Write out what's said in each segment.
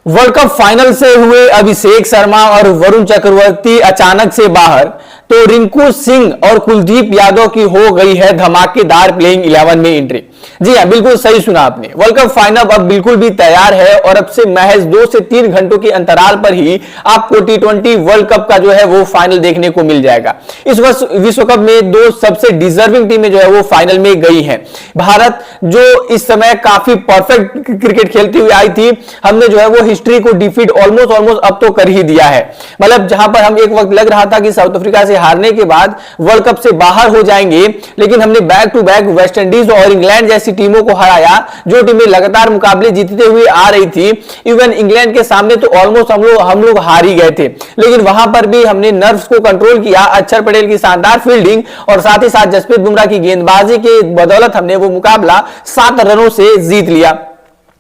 World cup final से हुए अभिषेक शर्मा और वरुण चक्रवर्ती अचानक से बाहर, तो रिंकू सिंह और कुलदीप यादव की हो गई है धमाकेदार प्लेइंग 11 में एंट्री। जी हां, बिल्कुल सही सुना आपने। वर्ल्ड कप फाइनल अब बिल्कुल भी तैयार है और अब से महज 2 से 3 घंटों के अंतराल पर ही आपको T20 वर्ल्ड कप का जो है वो फाइनल देखने को मिल जाएगा। इस वर्ष विश्व कप में 2 सबसे डिजर्विंग टीमें जो है वो फाइनल में गई हैं। भारत जो इस समय काफी परफेक्ट क्रिकेट खेलती हुई आई थी, हमने जो है वो हिस्ट्री को डिफीट ऑलमोस्ट अब तो कर ही दिया है। मतलब जहां पर हम एक वक्त लग रहा था कि साउथ अफ्रीका से हारने के बाद वर्ल्ड कप से बाहर हो जाएंगे, लेकिन हमने back to back West Indies और इंग्लैंड जैसी टीमों को हराया, जो टीमें लगातार मुकाबले जीतते हुए आ रही थी। इवन इंग्लैंड के सामने तो ऑलमोस्ट हम लोग हार ही गए थे, लेकिन वहां पर भी हमने नर्व्स को कंट्रोल किया। अक्षर पटेल की शानदार फील्डिंग और साथ ही साथ जसप्रीत बुमराह की गेंदबाजी के बदौलत हमने वो मुकाबला 7 रनों से जीत लिया।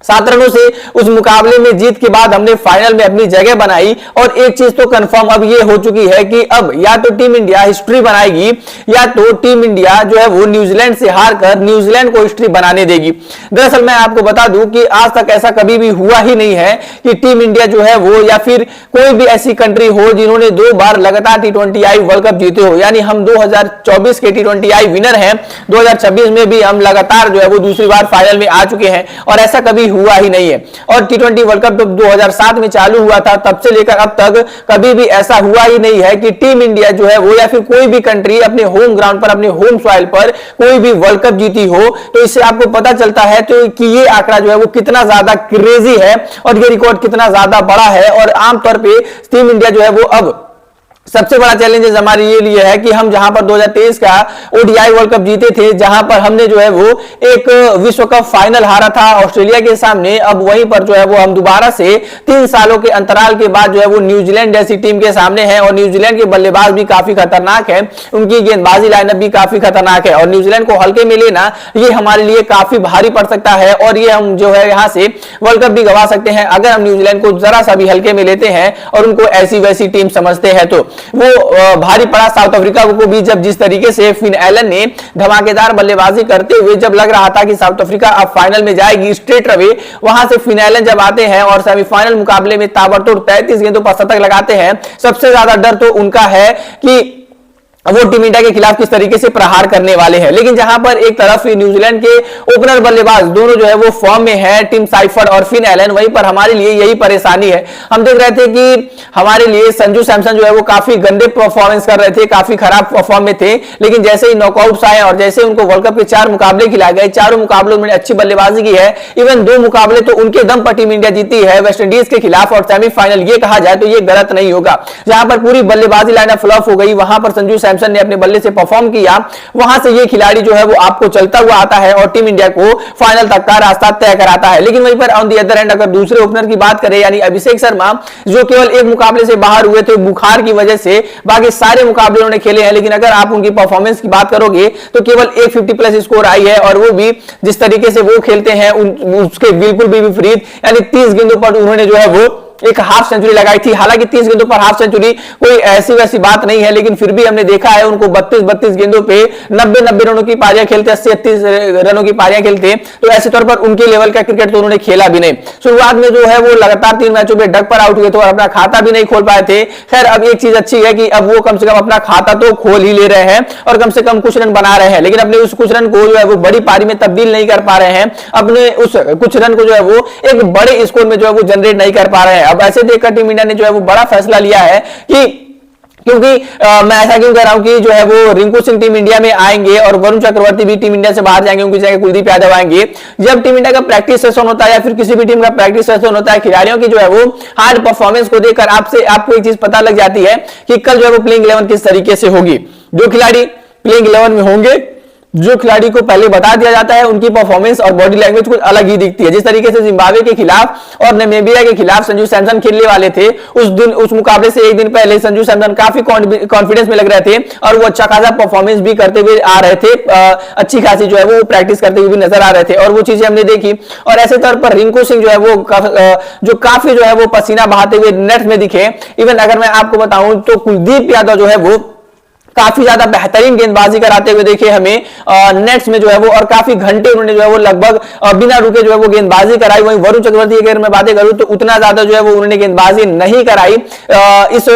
7 रनों से उस मुकाबले में जीत के बाद हमने फाइनल में अपनी जगह बनाई। और एक चीज तो कंफर्म अब ये हो चुकी है कि अब या तो टीम इंडिया हिस्ट्री बनाएगी या तो टीम इंडिया जो है वो न्यूजीलैंड से हारकर न्यूजीलैंड को हिस्ट्री बनाने देगी। दरअसल मैं आपको बता दूं कि आज तक ऐसा कभी भी हुआ ही नहीं है कि टीम इंडिया जो है वो या फिर कोई भी ऐसी कंट्री हो जिन्होंने 2 बार लगातार T20I वर्ल्ड कप जीते हो। यानी हम 2024 के T20I विनर हैं, 2026 में भी हम लगातार जो है वो दूसरी बार फाइनल में आ चुके हैं और ऐसा कभी हुआ ही नहीं है। और T20 वर्ल्ड कप जब 2007 में चालू हुआ था, तब से लेकर अब तक कभी भी ऐसा हुआ ही नहीं है कि टीम इंडिया जो है वो या फिर कोई भी कंट्री अपने होम ग्राउंड पर, अपने होम सॉइल पर कोई भी वर्ल्ड कप जीती हो। तो इससे आपको पता चलता है तो कि ये आंकड़ा जो है वो कितना ज्यादा क्रेजी है और ये रिकॉर्ड कितना ज्यादा बड़ा है। और आमतौर पर टीम इंडिया जो है वो अब सबसे बड़ा चैलेंज हमारे ये लिए है कि हम जहां पर 2023 का ODI वर्ल्ड कप जीते थे, जहां पर हमने जो है वो एक विश्व कप फाइनल हारा था ऑस्ट्रेलिया के सामने, अब वहीं पर जो है वो हम दोबारा से 3 सालों के अंतराल के बाद जो है वो न्यूजीलैंड जैसी टीम के सामने है। और न्यूजीलैंड के बल्लेबाज भी काफी खतरनाक है, उनकी गेंदबाजी लाइनअप भी काफी खतरनाक है और न्यूजीलैंड को हल्के में लेना ये हमारे लिए काफी भारी पड़ सकता है। और ये हम जो है यहां से वर्ल्ड कप भी गंवा सकते हैं अगर हम न्यूजीलैंड को जरा सा भी हल्के में लेते हैं और उनको ऐसी वैसी टीम समझते हैं। तो वो भारी पड़ा साउथ अफ्रीका को भी, जब जिस तरीके से फिन एलन ने धमाकेदार बल्लेबाजी करते हुए जब लग रहा था कि साउथ अफ्रीका अब फाइनल में जाएगी स्ट्रेट रवे, वहां से फिन एलन जब आते हैं और सेमीफाइनल मुकाबले में ताबड़तोड़ 33 गेंदों पर शतक लगाते हैं। सबसे ज्यादा डर तो उनका है कि वो टीम इंडिया के खिलाफ किस तरीके से प्रहार करने वाले हैं। लेकिन जहां पर एक तरफ न्यूजीलैंड के ओपनर बल्लेबाज दोनों जो है वो फॉर्म में है, टिम साइफर्ड और फिन एलन, वहीं पर हमारे लिए यही परेशानी है। हम देख रहे थे कि हमारे लिए संजू सैमसन जो है वो काफी गंदे परफॉर्मेंस कर रहे थे, काफी खराब फॉर्म में थे, लेकिन जैसे ही नॉकआउट्स आए और जैसे उनको वर्ल्ड कप के 4 मुकाबले खिलाए गए, चारों मुकाबलों में अच्छी बल्लेबाजी की है। इवन 2 मुकाबले तो उनके दम पर टीम इंडिया जीती है वेस्ट इंडीज के खिलाफ और सेमीफाइनल ये कहा जाए तो ये गलत नहीं होगा। जहां पर पूरी बल्लेबाजी लाइनअप फ्लॉप हो गई, वहां पर संजू सैमसन ने अपने बल्ले से परफॉर्म किया, वहां से ये खिलाड़ी जो है वो आपको चलता हुआ आता है और टीम इंडिया को फाइनल तक का रास्ता तय कराता है। लेकिन वहीं पर ऑन दी अदर एंड अगर दूसरे ओपनर की बात करें यानी अभिषेक शर्मा, जो केवल एक मुकाबले से बाहर हुए थे बुखार की वजह से, बाकी सारे मुकाबले उन्होंने खेले हैं, लेकिन अगर आप उनकी परफॉर्मेंस की बात करोगे तो केवल एक 50+ स्कोर आई है और वो भी जिस तरीके से वो खेलते हैं उसके बिल्कुल भी विपरीत। यानी 30 गेंदों पर उन्होंने जो है वो एक हाफ सेंचुरी लगाई थी। हालांकि 30 गेंदों पर हाफ सेंचुरी कोई ऐसी वैसी बात नहीं है, लेकिन फिर भी हमने देखा है उनको 32 गेंदों पे 90 रनों की पारियां खेलते, 80 रनों की पारियां खेलते। तो ऐसे तौर पर उनके लेवल का क्रिकेट तो उन्होंने खेला भी नहीं। शुरुआत में जो है वो लगातार 3 मैचों में डक पर आउट हुए थे और अपना खाता भी नहीं खोल पाए थे। खैर अब एक चीज अच्छी है कि अब वो कम से कम अपना खाता तो खोल ही ले रहे हैं और कम से कम कुछ रन बना रहे हैं, लेकिन अपने उस कुछ रन को जो है वो बड़ी पारी में तब्दील नहीं कर पा रहे हैं। अपने उस कुछ रन को जो है वो एक बड़े स्कोर में जो है वो जनरेट नहीं कर पा रहे हैं। अब ऐसे देखकर टीम इंडिया ने जो है वो बड़ा फैसला लिया है कि क्योंकि मैं ऐसा क्यों कह रहा हूं कि जो है वो रिंकू सिंह टीम इंडिया में आएंगे और वरुण चक्रवर्ती भी टीम इंडिया से बाहर जाएंगे, उनकी जगह कुलदीप यादव आएंगे। जब टीम इंडिया का प्रैक्टिस सेशन होता है या फिर किसी भी टीम का प्रैक्टिस सेशन होता है, खिलाड़ियों की जो है वो हार्ड परफॉर्मेंस को देखकर आपको एक चीज पता लग जाती है कि कल जो है वो प्लेइंग 11 किस तरीके से होगी। जो खिलाड़ी प्लेइंग 11 में होंगे, जो खिलाड़ी को पहले बता दिया जाता है, उनकी परफॉर्मेंस और बॉडी लैंग्वेज कुछ अलग ही दिखती है। जिस तरीके से जिम्बाब्वे के खिलाफ और नामीबिया के खिलाफ संजू सैमसन खेलने वाले थे, उस मुकाबले से एक दिन पहले संजू सैमसन काफी कॉन्फिडेंस में लग रहे थे और वो अच्छा खासा परफॉर्मेंस भी करते हुए आ रहे थे, अच्छी खासी जो है वो प्रैक्टिस करते हुए भी नजर आ रहे थे और वो चीजें हमने देखी। और ऐसे तौर पर रिंकू सिंह जो है वो जो काफी जो है वो पसीना बहाते हुए नेट में दिखे। इवन अगर मैं आपको बताऊं तो कुलदीप यादव जो है वो काफी ज्यादा बेहतरीन गेंदबाजी कराते हुए देखे हमें नेट्स में जो है वो, और काफी घंटे उन्होंने जो है वो लगभग बिना रुके जो है वो गेंदबाजी कराई। वहीं वरुण चक्रवर्ती अगर मैं बातें करूं तो उतना ज्यादा जो है वो उन्होंने गेंदबाजी नहीं कराई इस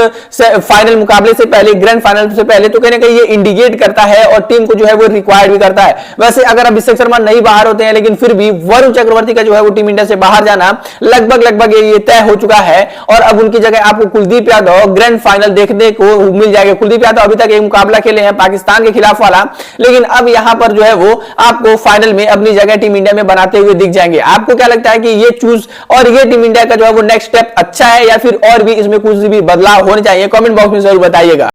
फाइनल मुकाबले से पहले, ग्रैंड फाइनल से पहले। तो कहीं ना कहीं ये इंडिकेट करता है और टीम को जो है वो रिक्वायर्ड भी करता है। वैसे अगर अभिषेक शर्मा नहीं बाहर होते हैं, लेकिन फिर भी वरुण चक्रवर्ती का जो है वो टीम इंडिया से बाहर जाना लगभग ये तय हो चुका है, और अब उनकी जगह आपको कुलदीप यादव ग्रैंड फाइनल देखने को मिल जाएगा। कुलदीप यादव अभी तक एक मुकाबला खेले हैं पाकिस्तान के खिलाफ वाला, लेकिन अब यहां पर जो है वो आपको फाइनल में अपनी जगह टीम इंडिया में बनाते हुए दिख जाएंगे। आपको क्या लगता है कि ये चूज और ये टीम इंडिया का जो है वो नेक्स्ट स्टेप अच्छा है, या फिर और भी इसमें कुछ भी बदलाव होने चाहिए? कमेंट बॉक्स में जरूर बताइएगा।